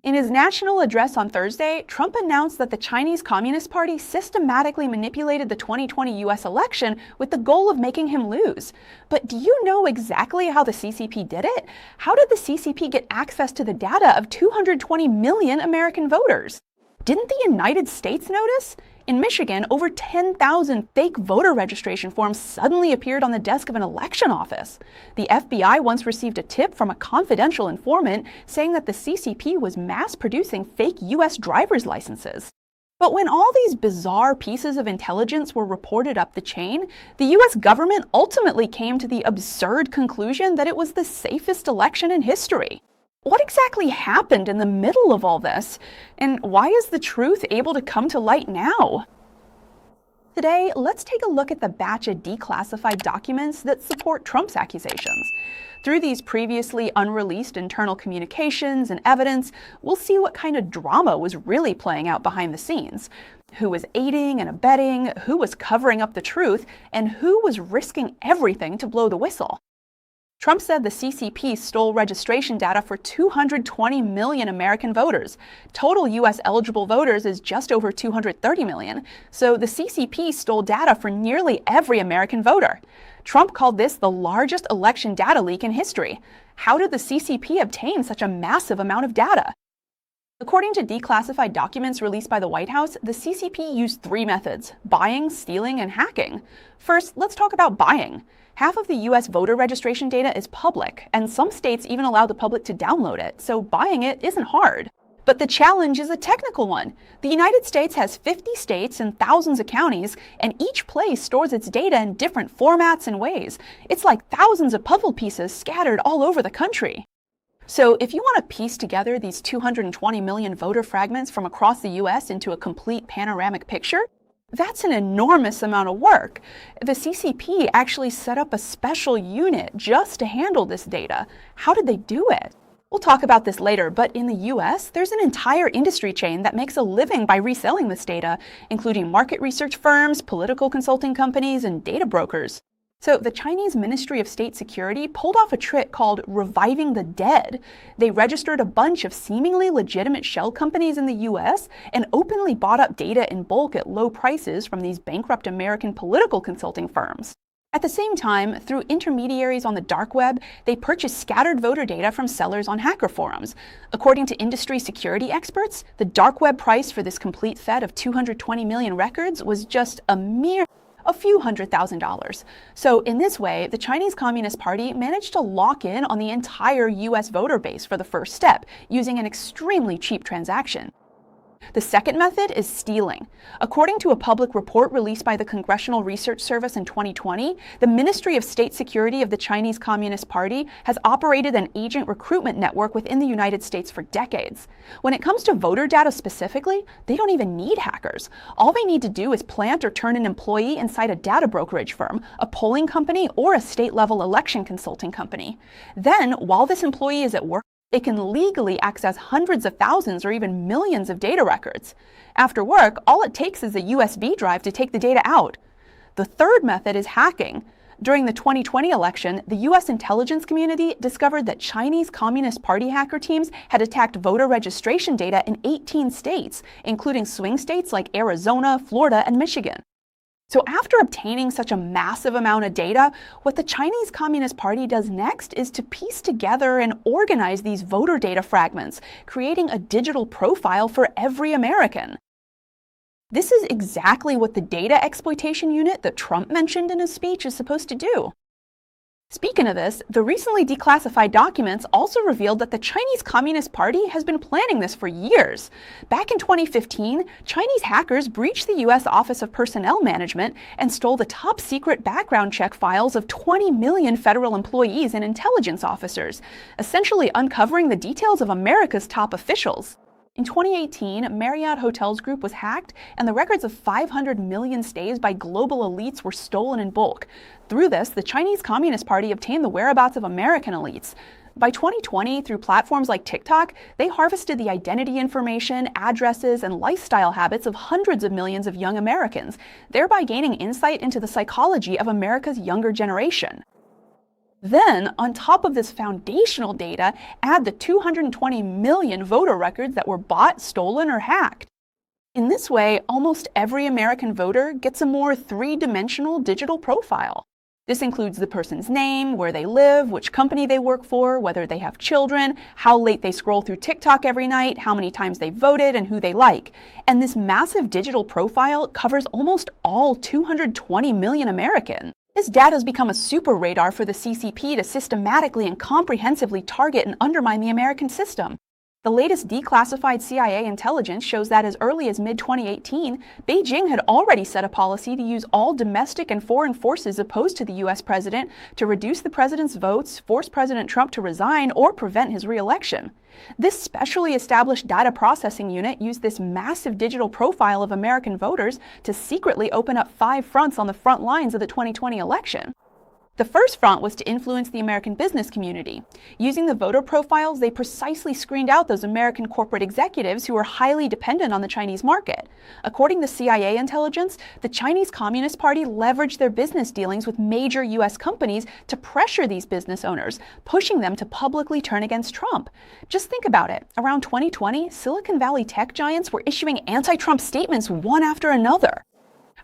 In his national address on Thursday, Trump announced that the Chinese Communist Party systematically manipulated the 2020 US election with the goal of making him lose. But do you know exactly how the CCP did it? How did the CCP get access to the data of 220 million American voters? Didn't the United States notice? In Michigan, over 10,000 fake voter registration forms suddenly appeared on the desk of an election office. The FBI once received a tip from a confidential informant saying that the CCP was mass-producing fake U.S. driver's licenses. But when all these bizarre pieces of intelligence were reported up the chain, the U.S. government ultimately came to the absurd conclusion that it was the safest election in history. What exactly happened in the middle of all this? And why is the truth able to come to light now? Today, let's take a look at the batch of declassified documents that support Trump's accusations. Through these previously unreleased internal communications and evidence, we'll see what kind of drama was really playing out behind the scenes. Who was aiding and abetting, who was covering up the truth, and who was risking everything to blow the whistle. Trump said the CCP stole registration data for 220 million American voters. Total U.S. eligible voters is just over 230 million, so the CCP stole data for nearly every American voter. Trump called this the largest election data leak in history. How did the CCP obtain such a massive amount of data? According to declassified documents released by the White House, the CCP used three methods: buying, stealing, and hacking. First, let's talk about buying. Half of the U.S. voter registration data is public, and some states even allow the public to download it, so buying it isn't hard. But the challenge is a technical one. The United States has 50 states and thousands of counties, and each place stores its data in different formats and ways. It's like thousands of puzzle pieces scattered all over the country. So if you want to piece together these 220 million voter fragments from across the U.S. into a complete panoramic picture, that's an enormous amount of work. The CCP actually set up a special unit just to handle this data. How did they do it? We'll talk about this later, but in the US, there's an entire industry chain that makes a living by reselling this data, including market research firms, political consulting companies, and data brokers. So the Chinese Ministry of State Security pulled off a trick called reviving the dead. They registered a bunch of seemingly legitimate shell companies in the US and openly bought up data in bulk at low prices from these bankrupt American political consulting firms. At the same time, through intermediaries on the dark web, they purchased scattered voter data from sellers on hacker forums. According to industry security experts, the dark web price for this complete set of 220 million records was just a few $100,000. So in this way, the Chinese Communist Party managed to lock in on the entire US voter base for the first step, using an extremely cheap transaction. The second method is stealing. According to a public report released by the Congressional Research Service in 2020, the Ministry of State Security of the Chinese Communist Party has operated an agent recruitment network within the United States for decades. When it comes to voter data specifically, they don't even need hackers. All they need to do is plant or turn an employee inside a data brokerage firm, a polling company, or a state-level election consulting company. Then, while this employee is at work, it can legally access hundreds of thousands or even millions of data records. After work, all it takes is a USB drive to take the data out. The third method is hacking. During the 2020 election, the U.S. intelligence community discovered that Chinese Communist Party hacker teams had attacked voter registration data in 18 states, including swing states like Arizona, Florida, and Michigan. So after obtaining such a massive amount of data, what the Chinese Communist Party does next is to piece together and organize these voter data fragments, creating a digital profile for every American. This is exactly what the data exploitation unit that Trump mentioned in his speech is supposed to do. Speaking of this, the recently declassified documents also revealed that the Chinese Communist Party has been planning this for years. Back in 2015, Chinese hackers breached the U.S. Office of Personnel Management and stole the top-secret background check files of 20 million federal employees and intelligence officers, essentially uncovering the details of America's top officials. In 2018, Marriott Hotels Group was hacked, and the records of 500 million stays by global elites were stolen in bulk. Through this, the Chinese Communist Party obtained the whereabouts of American elites. By 2020, through platforms like TikTok, they harvested the identity information, addresses, and lifestyle habits of hundreds of millions of young Americans, thereby gaining insight into the psychology of America's younger generation. Then, on top of this foundational data, add the 220 million voter records that were bought, stolen, or hacked. In this way, almost every American voter gets a more three-dimensional digital profile. This includes the person's name, where they live, which company they work for, whether they have children, how late they scroll through TikTok every night, how many times they voted, and who they like. And this massive digital profile covers almost all 220 million Americans. This data has become a super radar for the CCP to systematically and comprehensively target and undermine the American system. The latest declassified CIA intelligence shows that as early as mid-2018, Beijing had already set a policy to use all domestic and foreign forces opposed to the U.S. president to reduce the president's votes, force President Trump to resign, or prevent his re-election. This specially established data processing unit used this massive digital profile of American voters to secretly open up 5 fronts on the front lines of the 2020 election. The first front was to influence the American business community. Using the voter profiles, they precisely screened out those American corporate executives who were highly dependent on the Chinese market. According to CIA intelligence, the Chinese Communist Party leveraged their business dealings with major U.S. companies to pressure these business owners, pushing them to publicly turn against Trump. Just think about it. Around 2020, Silicon Valley tech giants were issuing anti-Trump statements one after another.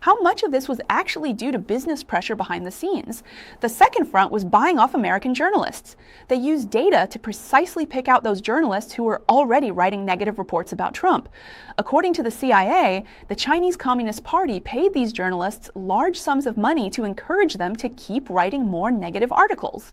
How much of this was actually due to business pressure behind the scenes? The second front was buying off American journalists. They used data to precisely pick out those journalists who were already writing negative reports about Trump. According to the CIA, the Chinese Communist Party paid these journalists large sums of money to encourage them to keep writing more negative articles.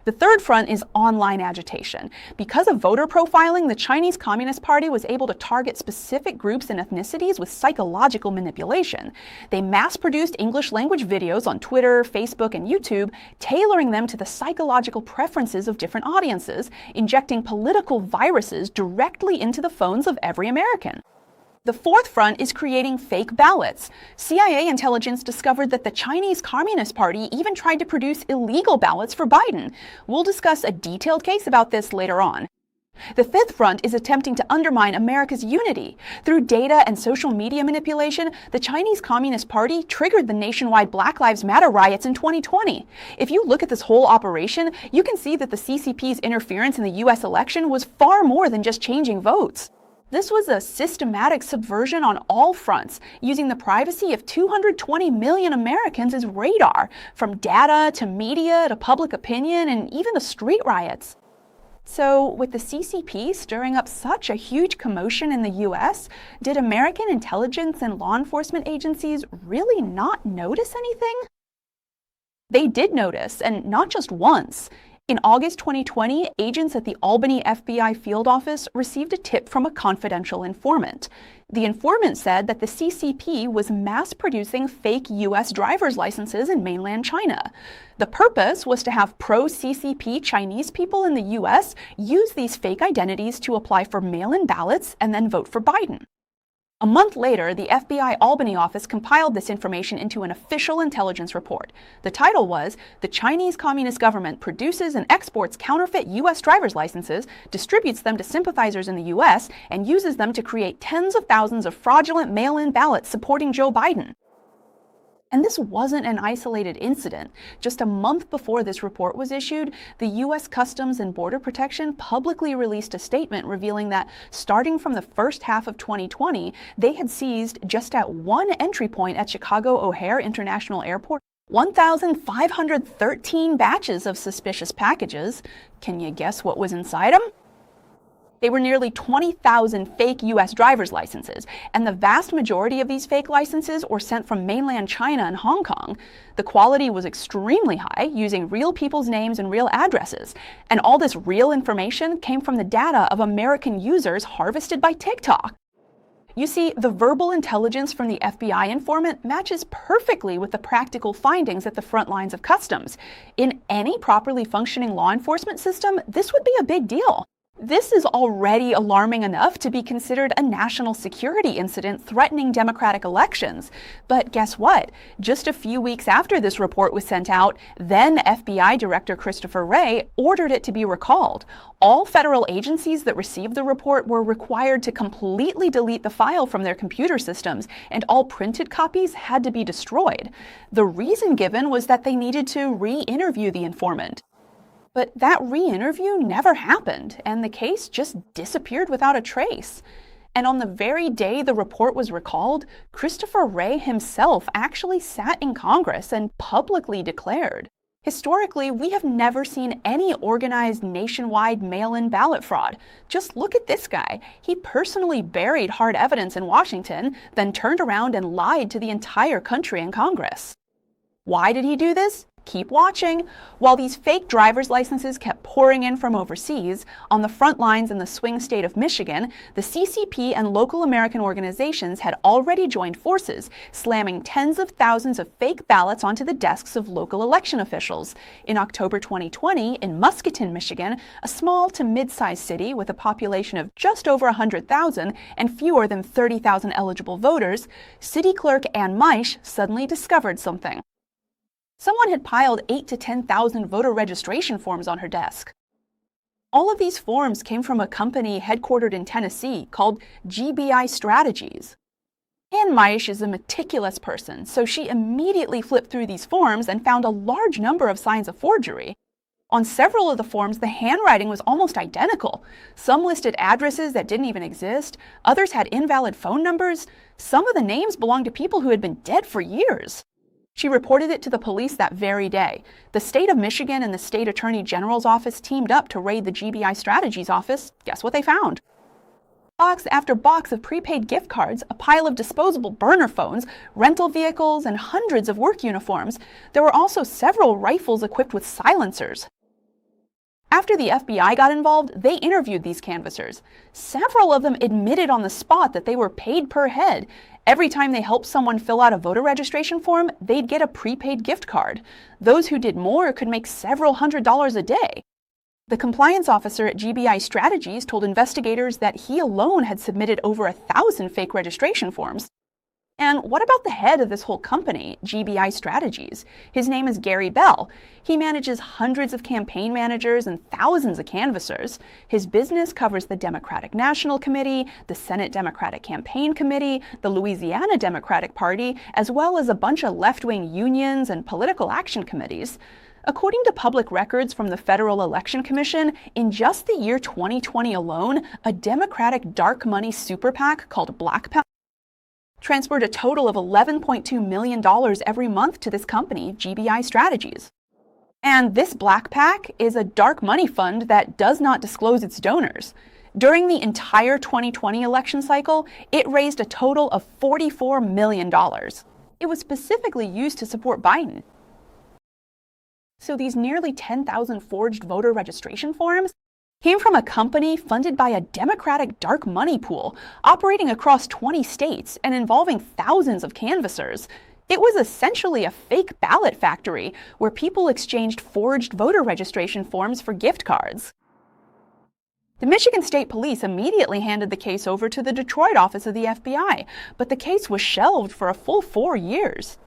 The third front is online agitation. Because of voter profiling, the Chinese Communist Party was able to target specific groups and ethnicities with psychological manipulation. They mass-produced English-language videos on Twitter, Facebook, and YouTube, tailoring them to the psychological preferences of different audiences, injecting political viruses directly into the phones of every American. The fourth front is creating fake ballots. CIA intelligence discovered that the Chinese Communist Party even tried to produce illegal ballots for Biden. We'll discuss a detailed case about this later on. The fifth front is attempting to undermine America's unity. Through data and social media manipulation, the Chinese Communist Party triggered the nationwide Black Lives Matter riots in 2020. If you look at this whole operation, you can see that the CCP's interference in the U.S. election was far more than just changing votes. This was a systematic subversion on all fronts, using the privacy of 220 million Americans as radar, from data to media to public opinion and even the street riots. So, with the CCP stirring up such a huge commotion in the US, did American intelligence and law enforcement agencies really not notice anything? They did notice, and not just once. In August 2020, agents at the Albany FBI field office received a tip from a confidential informant. The informant said that the CCP was mass-producing fake U.S. driver's licenses in mainland China. The purpose was to have pro-CCP Chinese people in the U.S. use these fake identities to apply for mail-in ballots and then vote for Biden. A month later, the FBI Albany office compiled this information into an official intelligence report. The title was, "The Chinese Communist Government Produces and Exports Counterfeit U.S. Driver's Licenses, Distributes Them to Sympathizers in the U.S., and Uses Them to Create Tens of Thousands of Fraudulent Mail-in Ballots Supporting Joe Biden." And this wasn't an isolated incident. Just a month before this report was issued, the U.S. Customs and Border Protection publicly released a statement revealing that starting from the first half of 2020, they had seized, just at one entry point at Chicago O'Hare International Airport, 1,513 batches of suspicious packages. Can you guess what was inside them? They were nearly 20,000 fake U.S. driver's licenses, and the vast majority of these fake licenses were sent from mainland China and Hong Kong. The quality was extremely high, using real people's names and real addresses, and all this real information came from the data of American users harvested by TikTok. You see, the verbal intelligence from the FBI informant matches perfectly with the practical findings at the front lines of customs. In any properly functioning law enforcement system, this would be a big deal. This is already alarming enough to be considered a national security incident threatening democratic elections. But guess what? Just a few weeks after this report was sent out, then FBI Director Christopher Wray ordered it to be recalled. All federal agencies that received the report were required to completely delete the file from their computer systems, and all printed copies had to be destroyed. The reason given was that they needed to re-interview the informant. But that re-interview never happened, and the case just disappeared without a trace. And on the very day the report was recalled, Christopher Wray himself actually sat in Congress and publicly declared, "Historically, we have never seen any organized nationwide mail-in ballot fraud. Just look at this guy. He personally buried hard evidence in Washington, then turned around and lied to the entire country in Congress." Why did he do this? Keep watching. While these fake driver's licenses kept pouring in from overseas, on the front lines in the swing state of Michigan, the CCP and local American organizations had already joined forces, slamming tens of thousands of fake ballots onto the desks of local election officials. In October 2020, in Muscatine, Michigan, a small to mid-sized city with a population of just over 100,000 and fewer than 30,000 eligible voters, City Clerk Ann Meisch suddenly discovered something. Someone had piled 8,000 to 10,000 voter registration forms on her desk. All of these forms came from a company headquartered in Tennessee called GBI Strategies. Ann Meisch is a meticulous person, so she immediately flipped through these forms and found a large number of signs of forgery. On several of the forms, the handwriting was almost identical. Some listed addresses that didn't even exist, others had invalid phone numbers, some of the names belonged to people who had been dead for years. She reported it to the police that very day. The state of Michigan and the state attorney general's office teamed up to raid the GBI Strategies office. Guess what they found? Box after box of prepaid gift cards, a pile of disposable burner phones, rental vehicles, and hundreds of work uniforms. There were also several rifles equipped with silencers. After the FBI got involved, they interviewed these canvassers. Several of them admitted on the spot that they were paid per head. Every time they helped someone fill out a voter registration form, they'd get a prepaid gift card. Those who did more could make several $100s a day. The compliance officer at GBI Strategies told investigators that he alone had submitted over 1,000 fake registration forms. And what about the head of this whole company, GBI Strategies? His name is Gary Bell. He manages hundreds of campaign managers and thousands of canvassers. His business covers the Democratic National Committee, the Senate Democratic Campaign Committee, the Louisiana Democratic Party, as well as a bunch of left-wing unions and political action committees. According to public records from the Federal Election Commission, in just the year 2020 alone, a Democratic dark money super PAC called Black PAC transferred a total of $11.2 million every month to this company, GBI Strategies. And this Black PAC is a dark money fund that does not disclose its donors. During the entire 2020 election cycle, it raised a total of $44 million. It was specifically used to support Biden. So these nearly 10,000 forged voter registration forms came from a company funded by a Democratic dark money pool, operating across 20 states and involving thousands of canvassers. It was essentially a fake ballot factory where people exchanged forged voter registration forms for gift cards. The Michigan State Police immediately handed the case over to the Detroit office of the FBI, but the case was shelved for a full 4 years.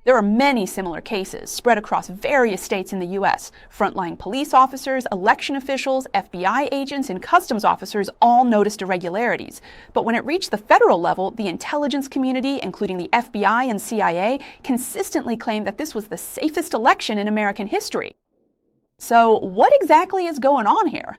There are many similar cases spread across various states in the U.S. Frontline police officers, election officials, FBI agents, and customs officers all noticed irregularities. But when it reached the federal level, the intelligence community, including the FBI and CIA, consistently claimed that this was the safest election in American history. So what exactly is going on here?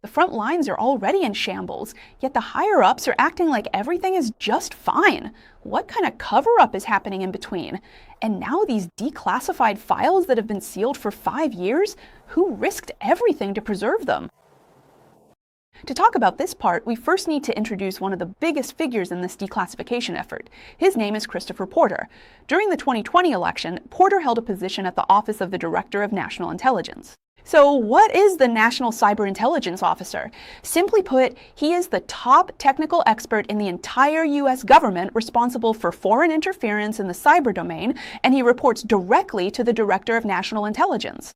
The front lines are already in shambles, yet the higher-ups are acting like everything is just fine. What kind of cover-up is happening in between? And now these declassified files that have been sealed for 5 years? Who risked everything to preserve them? To talk about this part, we first need to introduce one of the biggest figures in this declassification effort. His name is Christopher Porter. During the 2020 election, Porter held a position at the Office of the Director of National Intelligence. So what is the National Cyber Intelligence Officer? Simply put, he is the top technical expert in the entire U.S. government responsible for foreign interference in the cyber domain, and he reports directly to the Director of National Intelligence.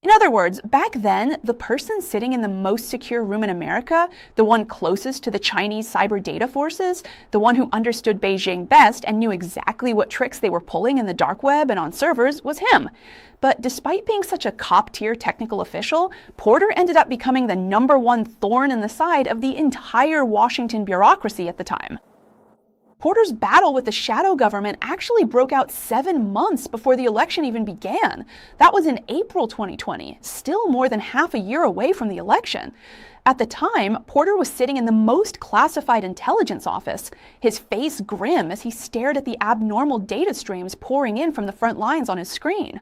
In other words, back then, the person sitting in the most secure room in America, the one closest to the Chinese cyber data forces, the one who understood Beijing best and knew exactly what tricks they were pulling in the dark web and on servers, was him. But despite being such a top-tier technical official, Porter ended up becoming the #1 thorn in the side of the entire Washington bureaucracy at the time. Porter's battle with the shadow government actually broke out 7 months before the election even began. That was in April 2020, still more than half a year away from the election. At the time, Porter was sitting in the most classified intelligence office, his face grim as he stared at the abnormal data streams pouring in from the front lines on his screen.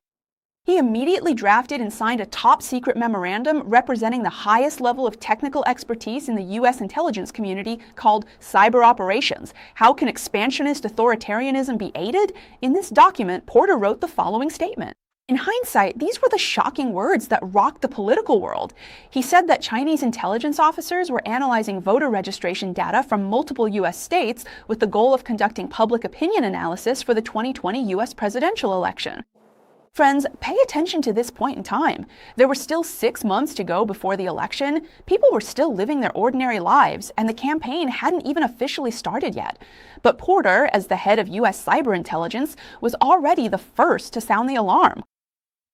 He immediately drafted and signed a top-secret memorandum representing the highest level of technical expertise in the U.S. intelligence community called Cyber Operations. How can expansionist authoritarianism be aided? In this document, Porter wrote the following statement. In hindsight, these were the shocking words that rocked the political world. He said that Chinese intelligence officers were analyzing voter registration data from multiple U.S. states with the goal of conducting public opinion analysis for the 2020 U.S. presidential election. Friends, pay attention to this point in time. There were still 6 months to go before the election, people were still living their ordinary lives, and the campaign hadn't even officially started yet. But Porter, as the head of U.S. cyber intelligence, was already the first to sound the alarm.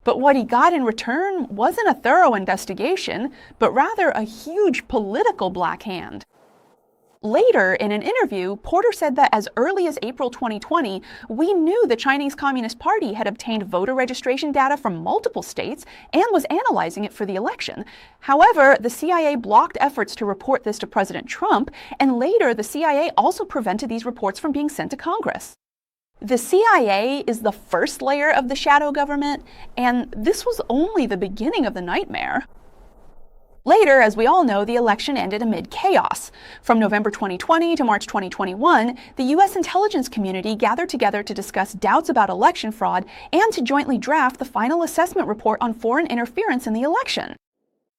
But what he got in return wasn't a thorough investigation, but rather a huge political black hand. Later, in an interview, Porter said that as early as April 2020, we knew the Chinese Communist Party had obtained voter registration data from multiple states and was analyzing it for the election. However, the CIA blocked efforts to report this to President Trump, and later the CIA also prevented these reports from being sent to Congress. The CIA is the first layer of the shadow government, and this was only the beginning of the nightmare. Later, as we all know, the election ended amid chaos. From November 2020 to March 2021, the U.S. intelligence community gathered together to discuss doubts about election fraud and to jointly draft the final assessment report on foreign interference in the election.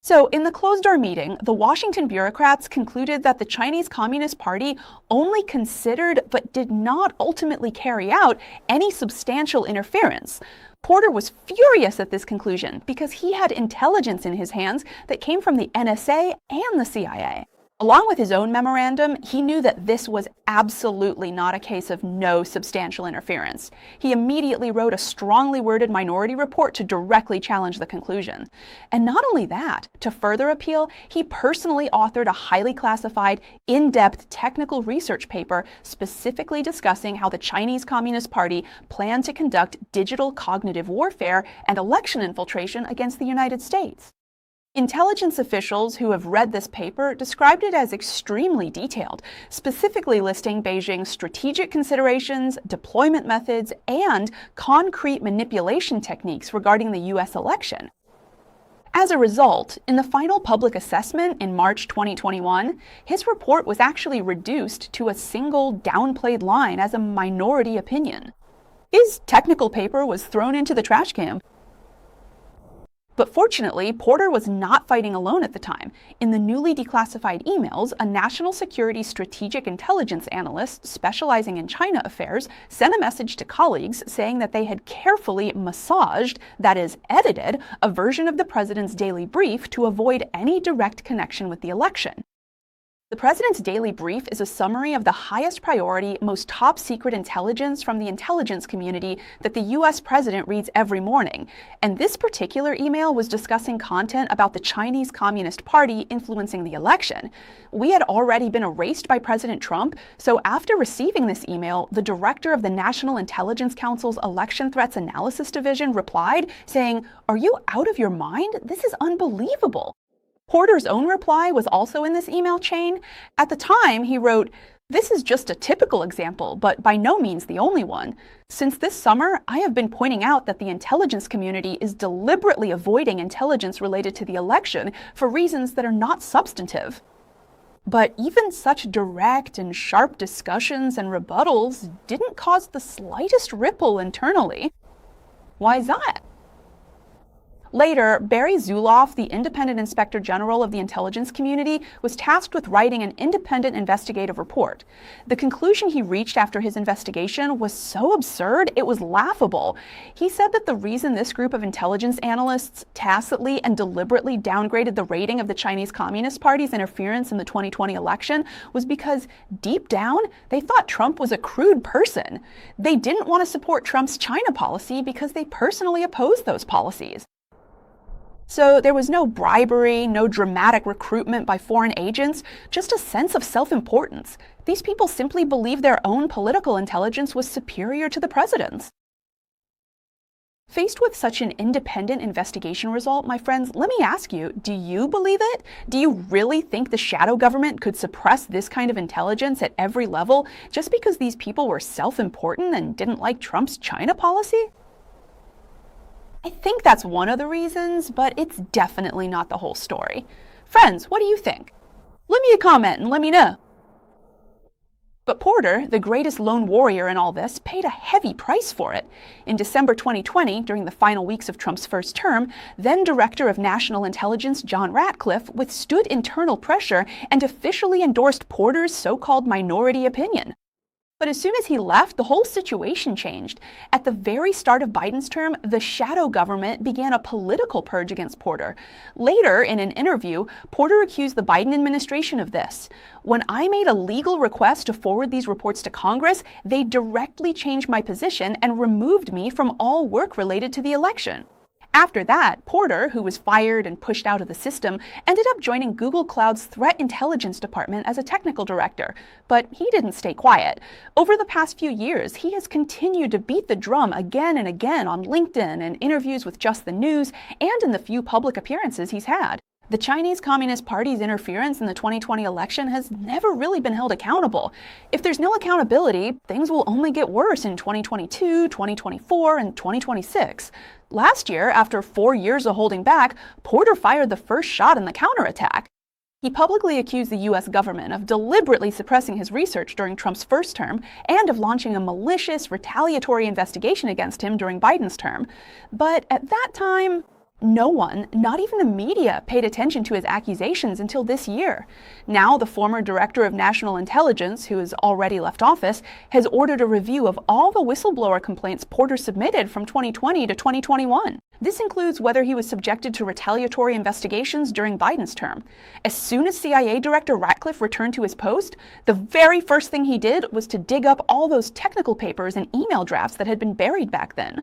So, in the closed-door meeting, the Washington bureaucrats concluded that the Chinese Communist Party only considered but did not ultimately carry out any substantial interference. Porter was furious at this conclusion because he had intelligence in his hands that came from the NSA and the CIA. Along with his own memorandum, he knew that this was absolutely not a case of no substantial interference. He immediately wrote a strongly worded minority report to directly challenge the conclusion. And not only that, to further appeal, he personally authored a highly classified, in-depth technical research paper specifically discussing how the Chinese Communist Party planned to conduct digital cognitive warfare and election infiltration against the United States. Intelligence officials who have read this paper described it as extremely detailed, specifically listing Beijing's strategic considerations, deployment methods, and concrete manipulation techniques regarding the U.S. election. As a result, in the final public assessment in March 2021, his report was actually reduced to a single downplayed line as a minority opinion. His technical paper was thrown into the trash can. But fortunately, Porter was not fighting alone at the time. In the newly declassified emails, a national security strategic intelligence analyst specializing in China affairs sent a message to colleagues saying that they had carefully massaged, that is, edited, a version of the president's daily brief to avoid any direct connection with the election. The president's daily brief is a summary of the highest priority, most top-secret intelligence from the intelligence community that the U.S. president reads every morning. And this particular email was discussing content about the Chinese Communist Party influencing the election. We had already been erased by President Trump, so after receiving this email, the director of the National Intelligence Council's Election Threats Analysis Division replied, saying, "Are you out of your mind? This is unbelievable." Porter's own reply was also in this email chain. At the time, he wrote, "This is just a typical example, but by no means the only one. Since this summer, I have been pointing out that the intelligence community is deliberately avoiding intelligence related to the election for reasons that are not substantive." But even such direct and sharp discussions and rebuttals didn't cause the slightest ripple internally. Why is that? Later, Barry Zuloff, the independent inspector general of the intelligence community, was tasked with writing an independent investigative report. The conclusion he reached after his investigation was so absurd, it was laughable. He said that the reason this group of intelligence analysts tacitly and deliberately downgraded the rating of the Chinese Communist Party's interference in the 2020 election was because, deep down, they thought Trump was a crude person. They didn't want to support Trump's China policy because they personally opposed those policies. So there was no bribery, no dramatic recruitment by foreign agents, just a sense of self-importance. These people simply believed their own political intelligence was superior to the president's. Faced with such an independent investigation result, my friends, let me ask you, do you believe it? Do you really think the shadow government could suppress this kind of intelligence at every level just because these people were self-important and didn't like Trump's China policy? I think that's one of the reasons, but it's definitely not the whole story. Friends, what do you think? Leave me a comment and let me know. But Porter, the greatest lone warrior in all this, paid a heavy price for it. In December 2020, during the final weeks of Trump's first term, then Director of National Intelligence John Ratcliffe withstood internal pressure and officially endorsed Porter's so-called minority opinion. But as soon as he left, the whole situation changed. At the very start of Biden's term, the shadow government began a political purge against Porter. Later, in an interview, Porter accused the Biden administration of this. When I made a legal request to forward these reports to Congress, they directly changed my position and removed me from all work related to the election. After that, Porter, who was fired and pushed out of the system, ended up joining Google Cloud's Threat Intelligence Department as a technical director. But he didn't stay quiet. Over the past few years, he has continued to beat the drum again and again on LinkedIn and interviews with Just the News and in the few public appearances he's had. The Chinese Communist Party's interference in the 2020 election has never really been held accountable. If there's no accountability, things will only get worse in 2022, 2024, and 2026. Last year, after 4 years of holding back, Porter fired the first shot in the counterattack. He publicly accused the U.S. government of deliberately suppressing his research during Trump's first term and of launching a malicious, retaliatory investigation against him during Biden's term. But at that time, no one, not even the media, paid attention to his accusations until this year. Now, the former director of national intelligence, who has already left office, has ordered a review of all the whistleblower complaints Porter submitted from 2020 to 2021. This includes whether he was subjected to retaliatory investigations during Biden's term. As soon as CIA Director Ratcliffe returned to his post, the very first thing he did was to dig up all those technical papers and email drafts that had been buried back then.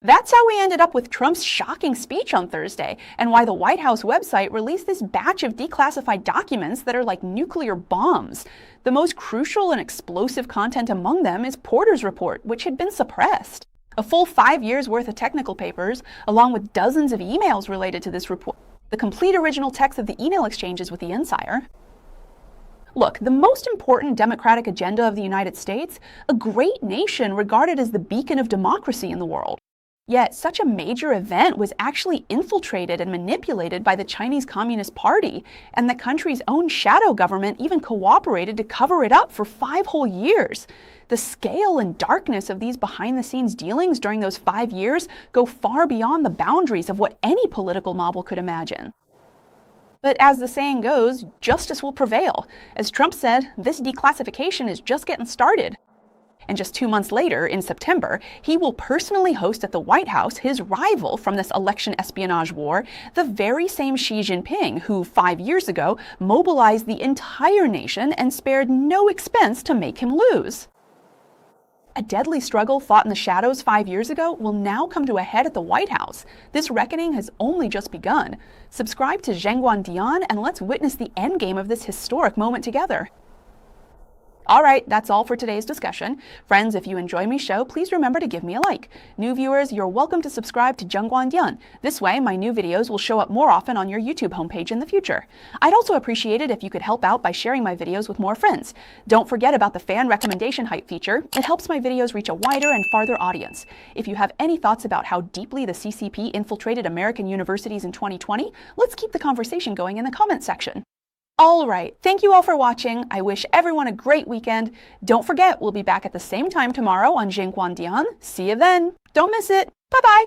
That's how we ended up with Trump's shocking speech on Thursday, and why the White House website released this batch of declassified documents that are like nuclear bombs. The most crucial and explosive content among them is Porter's report, which had been suppressed. A full 5 years worth of technical papers, along with dozens of emails related to this report. The complete original text of the email exchanges with the insider. Look, the most important democratic agenda of the United States, a great nation regarded as the beacon of democracy in the world. Yet, such a major event was actually infiltrated and manipulated by the Chinese Communist Party, and the country's own shadow government even cooperated to cover it up for 5 whole years. The scale and darkness of these behind-the-scenes dealings during those 5 years go far beyond the boundaries of what any political model could imagine. But as the saying goes, justice will prevail. As Trump said, this declassification is just getting started. And just 2 months later, in September, he will personally host at the White House his rival from this election espionage war, the very same Xi Jinping, who 5 years ago mobilized the entire nation and spared no expense to make him lose. A deadly struggle fought in the shadows 5 years ago will now come to a head at the White House. This reckoning has only just begun. Subscribe to Zhengguan Dian and let's witness the endgame of this historic moment together. Alright, that's all for today's discussion. Friends, if you enjoy my show, please remember to give me a like. New viewers, you're welcome to subscribe to Zhengguan Dian. This way, my new videos will show up more often on your YouTube homepage in the future. I'd also appreciate it if you could help out by sharing my videos with more friends. Don't forget about the fan recommendation hype feature. It helps my videos reach a wider and farther audience. If you have any thoughts about how deeply the CCP infiltrated American universities in 2020, let's keep the conversation going in the comment section. Alright, thank you all for watching. I wish everyone a great weekend. Don't forget, we'll be back at the same time tomorrow on Zhengguan Dian. See you then. Don't miss it. Bye-bye.